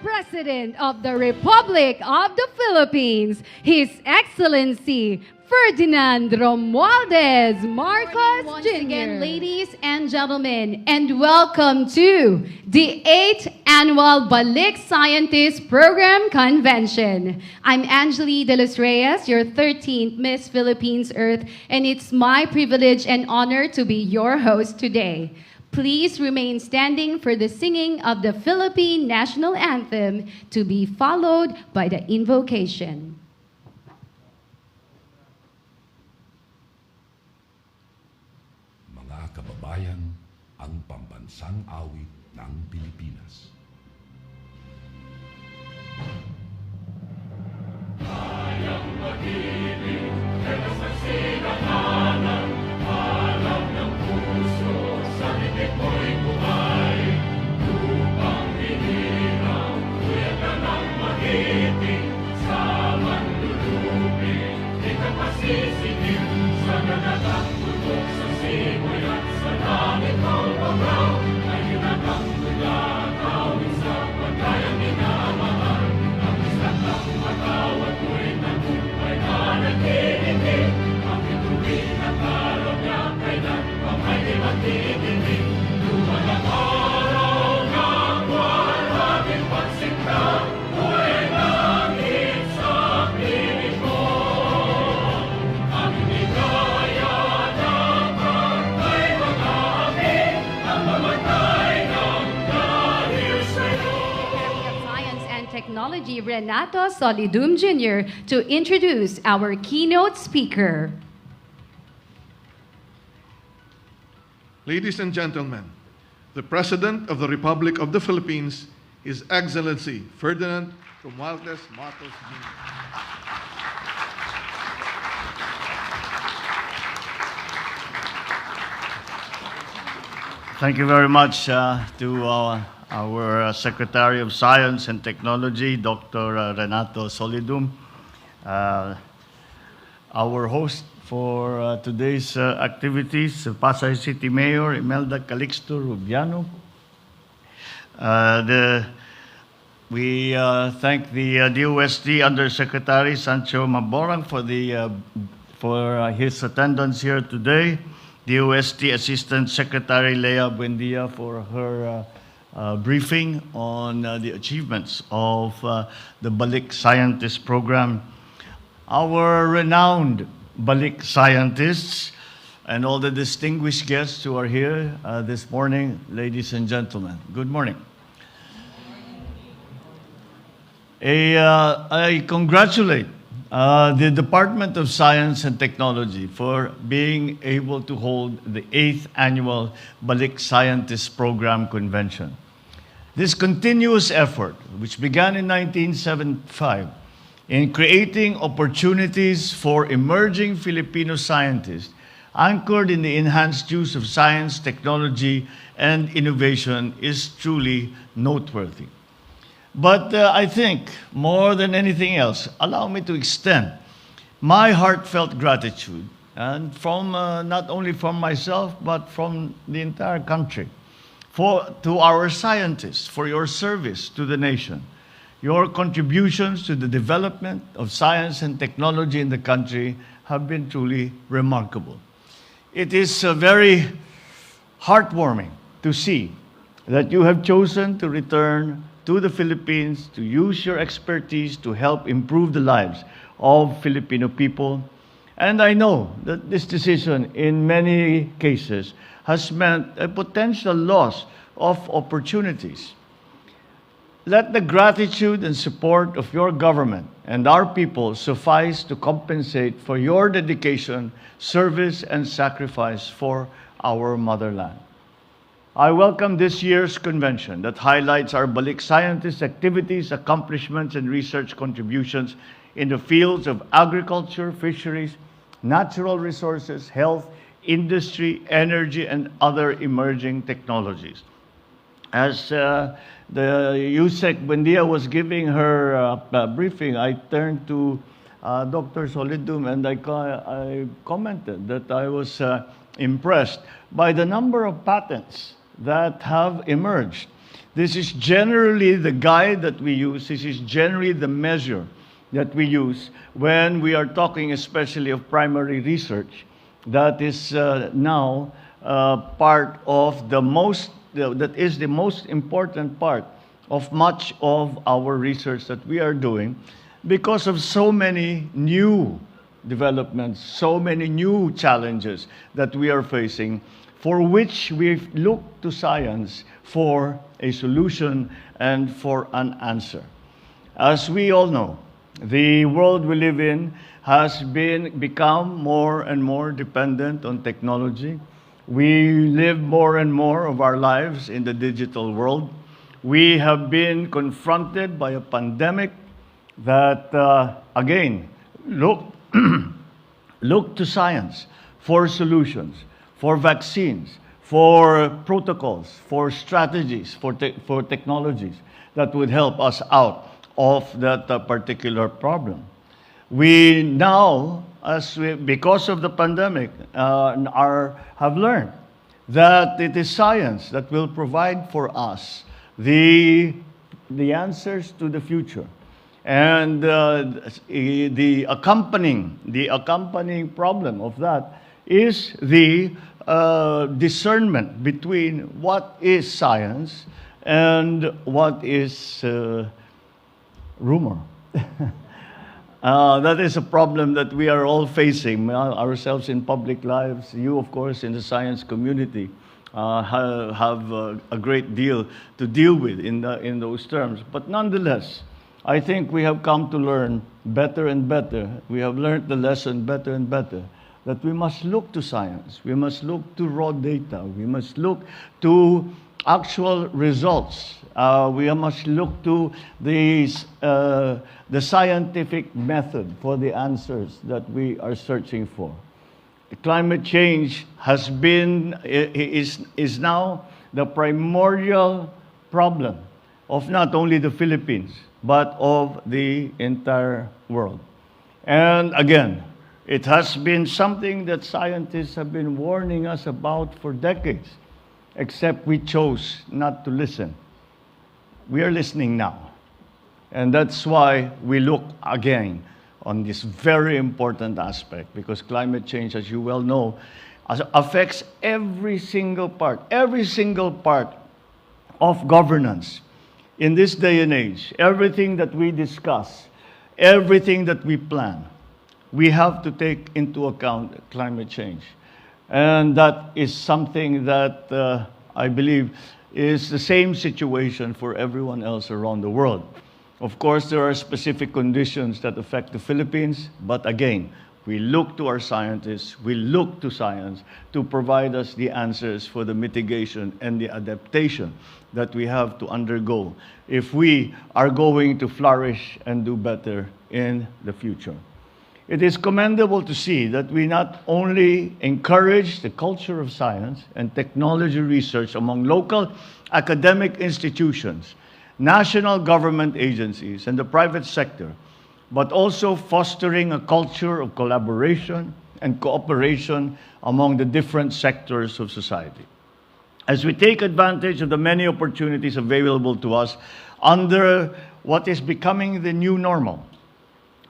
President of the Republic of the Philippines, His Excellency Ferdinand Romualdez Marcos Once Jr. again, ladies and gentlemen, and welcome to the 8th Annual Balik Scientist Program Convention. I'm Angeli De Los Reyes, your 13th Miss Philippines Earth, and it's my privilege and honor to be your host today. Please remain standing for the singing of the Philippine National Anthem, to be followed by the invocation. Mga kababayan, ang pambansang awit ng Pilipinas. Kayang mag-ibig, kaya sa sinakalan, alam ng puso, sa bibig mo'y buhay. Lupang hinirang, kuya ka ng mag-ibig, sa manlulupin, di ka pasisingin, sa ganagang bulok sa simoy at sa langit ng babaw, ay hinatang mula tawin sa pagkayang minamahal. Ang isang ng matawad mo'y nagumpay na nag-iibig, ang ituwin at araw niya kailan pang ay di magtitinig. Luman ang araw ng buwan, ating pagsinta, buhay langit sa piling ko. Ang ligaya dapat ay mag-aamig, ang mamatay ng dahil sa'yo. Of Science and Technology, Renato Solidum Jr., to introduce our keynote speaker. Ladies and gentlemen, the President of the Republic of the Philippines, His Excellency Ferdinand Romualdez Marcos Jr. Thank you very much to our Secretary of Science and Technology, Dr. Renato Solidum, our host for today's activities, Pasay City Mayor Imelda Calixto Rubiano. We thank the DOST Undersecretary Sancho Maborang for his attendance here today. DOST Assistant Secretary Lea Buendia for her briefing on the achievements of the Balik Scientist Program. Our renowned Balik scientists and all the distinguished guests who are here this morning, ladies and gentlemen, good morning. I congratulate the Department of Science and Technology for being able to hold the 8th Annual Balik Scientist Program Convention. This continuous effort, which began in 1975, in creating opportunities for emerging Filipino scientists, anchored in the enhanced use of science, technology, and innovation, is truly noteworthy. But I think, more than anything else, allow me to extend my heartfelt gratitude, and from not only from myself, but from the entire country, to our scientists for your service to the nation. Your contributions to the development of science and technology in the country have been truly remarkable. It is very heartwarming to see that you have chosen to return to the Philippines to use your expertise to help improve the lives of Filipino people. And I know that this decision, in many cases, has meant a potential loss of opportunities. Let the gratitude and support of your government and our people suffice to compensate for your dedication, service, and sacrifice for our motherland. I welcome this year's convention that highlights our Balik scientists' activities, accomplishments, and research contributions in the fields of agriculture, fisheries, natural resources, health, industry, energy, and other emerging technologies. As the USEC Buendia was giving her briefing, I turned to Dr. Solidum and I commented that I was impressed by the number of patents that have emerged This is generally the guide that we use. This is generally the measure that we use when we are talking especially of primary research. That is now part of that is the most important part of much of our research that we are doing, because of so many new developments, so many new challenges that we are facing, for which we look to science for a solution and for an answer. As we all know, the world we live in has become more and more dependent on technology. We live more and more of our lives in the digital world. We have been confronted by a pandemic that, again, look to science for solutions, for vaccines, for protocols, for strategies, for technologies that would help us out of that particular problem. We now, because of the pandemic, have learned that it is science that will provide for us the answers to the future. And the accompanying problem of that is the discernment between what is science and what is rumor. That is a problem that we are all facing, ourselves in public lives. You, of course, in the science community, have a great deal to deal with in those terms. But nonetheless, I think we have come to learn better and better. We have learned the lesson better and better, that we must look to science. We must look to raw data. We must look to actual results. We must look to the scientific method for the answers that we are searching for. Climate change is now the primordial problem of not only the Philippines, but of the entire world. And again, it has been something that scientists have been warning us about for decades, except we chose not to listen. We are listening now. And that's why we look again on this very important aspect, because climate change, as you well know, affects every single part of governance. In this day and age, everything that we discuss, everything that we plan, we have to take into account climate change. And that is something that I believe is the same situation for everyone else around the world. Of course, there are specific conditions that affect the Philippines, but again, we look to our scientists, we look to science to provide us the answers for the mitigation and the adaptation that we have to undergo if we are going to flourish and do better in the future. It is commendable to see that we not only encourage the culture of science and technology research among local academic institutions, national government agencies, and the private sector, but also fostering a culture of collaboration and cooperation among the different sectors of society. As we take advantage of the many opportunities available to us under what is becoming the new normal,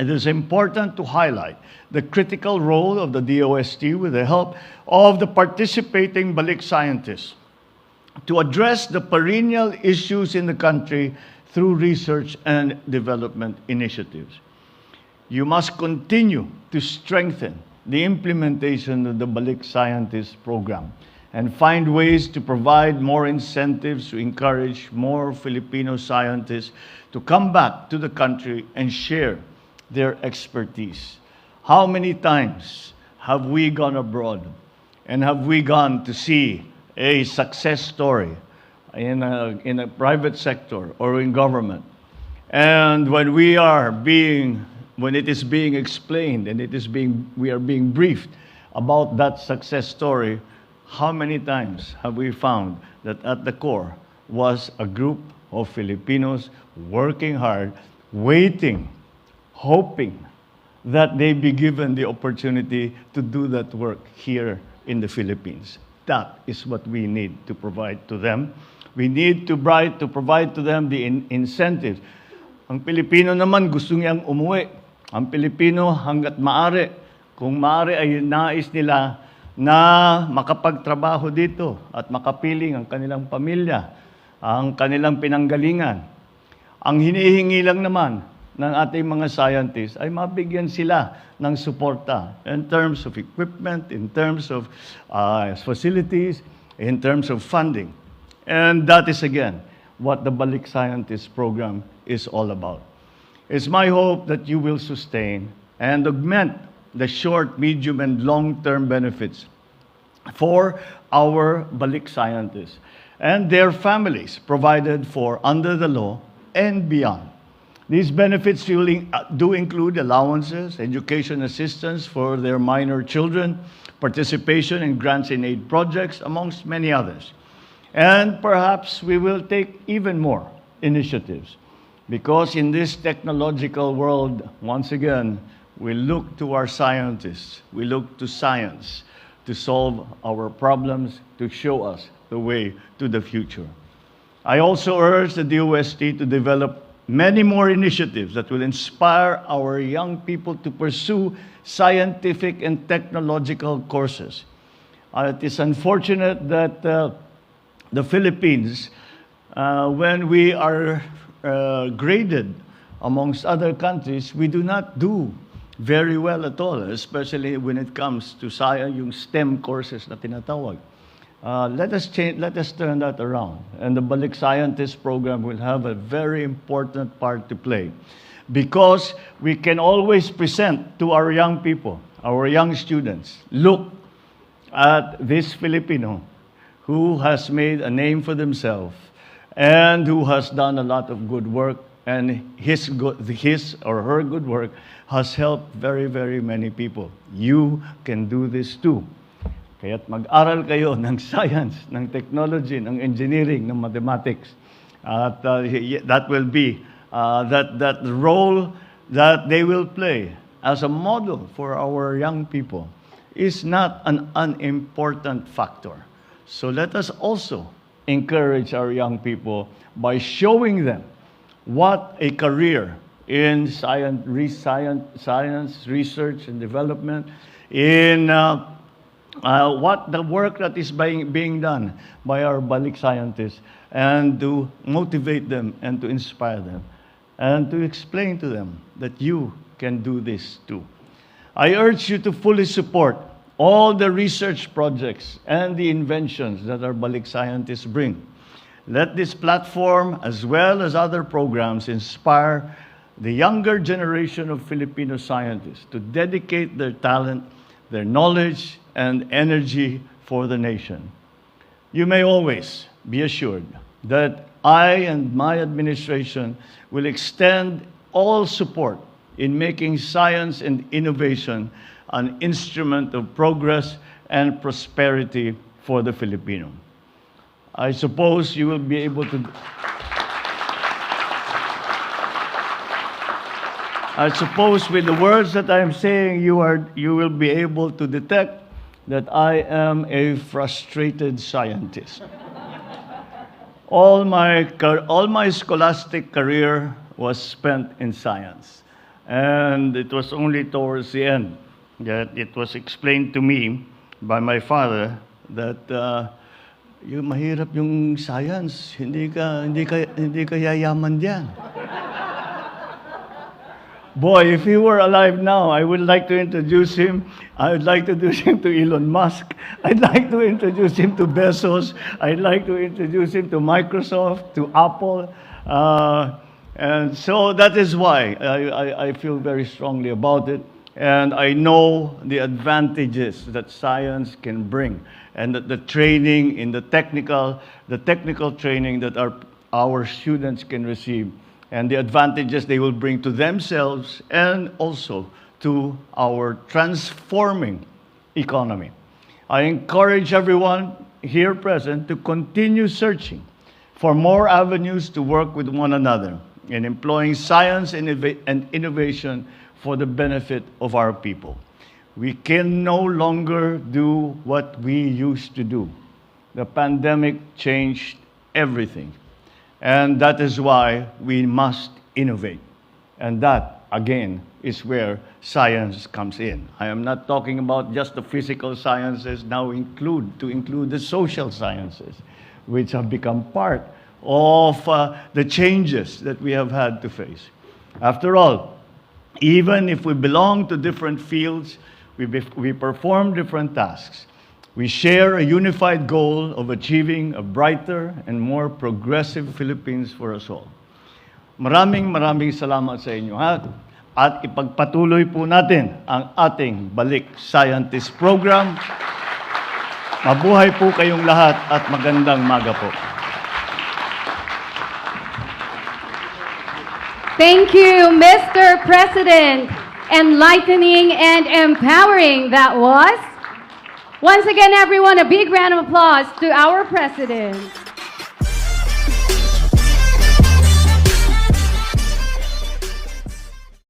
it is important to highlight the critical role of the DOST with the help of the participating Balik scientists to address the perennial issues in the country through research and development initiatives. You must continue to strengthen the implementation of the Balik Scientist Program and find ways to provide more incentives to encourage more Filipino scientists to come back to the country and share their expertise. How many times have we gone abroad and have we gone to see a success story in a private sector or in government? And when it is being explained and we are being briefed about that success story, how many times have we found that at the core was a group of Filipinos working hard, waiting, hoping that they be given the opportunity to do that work here in the Philippines? That is what we need to provide to them We need to provide to them the incentives. Ang Pilipino naman gusto niyang umuwi. Ang Pilipino hanggat maaari, kung maaari ay nais nila na makapagtrabaho dito at makapiling ang kanilang pamilya, ang kanilang pinanggalingan. Ang hinihingi lang naman ng ating mga scientists ay mabigyan sila ng suporta in terms of equipment, in terms of facilities, in terms of funding. And that is, again, what the Balik Scientist Program is all about. It's my hope that you will sustain and augment the short, medium, and long-term benefits for our Balik scientists and their families provided for under the law and beyond. These benefits do include allowances, education assistance for their minor children, participation in grants and aid projects, amongst many others. And perhaps we will take even more initiatives because in this technological world, once again, we look to our scientists, we look to science to solve our problems, to show us the way to the future. I also urge the DOST to develop many more initiatives that will inspire our young people to pursue scientific and technological courses. It is unfortunate that the Philippines, when we are graded amongst other countries, we do not do very well at all, especially when it comes to science, yung STEM courses na tinatawag. Let us turn that around. And the Balik Scientist Program will have a very important part to play because we can always present to our young people, our young students, look at this Filipino who has made a name for themselves and who has done a lot of good work, and his or her good work has helped very, very many people. You can do this too. Kaya't mag-aral kayo ng science, ng technology, ng engineering, ng mathematics. At that will be that role that they will play as a model for our young people is not an unimportant factor. So let us also encourage our young people by showing them what a career in science, research and development, in what the work that is being done by our Balik scientists, and to motivate them and to inspire them and to explain to them that you can do this too. I urge you to fully support all the research projects and the inventions that our Balik scientists bring. Let this platform, as well as other programs, inspire the younger generation of Filipino scientists to dedicate their talent, their knowledge, and energy for the nation. You may always be assured that I and my administration will extend all support in making science and innovation an instrument of progress and prosperity for the Filipino. I suppose you will be able to... I suppose with the words that I am saying, you will be able to detect that I am a frustrated scientist. All my scholastic career was spent in science, and it was only towards the end that it was explained to me by my father that mahirap yung science, hindi ka yayaman diyan. Boy, if he were alive now, I would like to introduce him. I would like to introduce him to Elon Musk. I'd like to introduce him to Bezos. I'd like to introduce him to Microsoft, to Apple. And so that is why I feel very strongly about it. And I know the advantages that science can bring, and that the training in the technical training that our students can receive, and the advantages they will bring to themselves and also to our transforming economy. I encourage everyone here present to continue searching for more avenues to work with one another in employing science and innovation for the benefit of our people. We can no longer do what we used to do. The pandemic changed everything. And that is why we must innovate. And that, again, is where science comes in. I am not talking about just the physical sciences, now include the social sciences, which have become part of the changes that we have had to face. After all, even if we belong to different fields, we perform different tasks. We share a unified goal of achieving a brighter and more progressive Philippines for us all. Maraming salamat sa inyo at ipagpatuloy po natin ang ating Balik Scientist Program. Mabuhay po kayong lahat at magandang maga po. Thank you, Mr. President. Enlightening and empowering that was. Once again, everyone, a big round of applause to our President.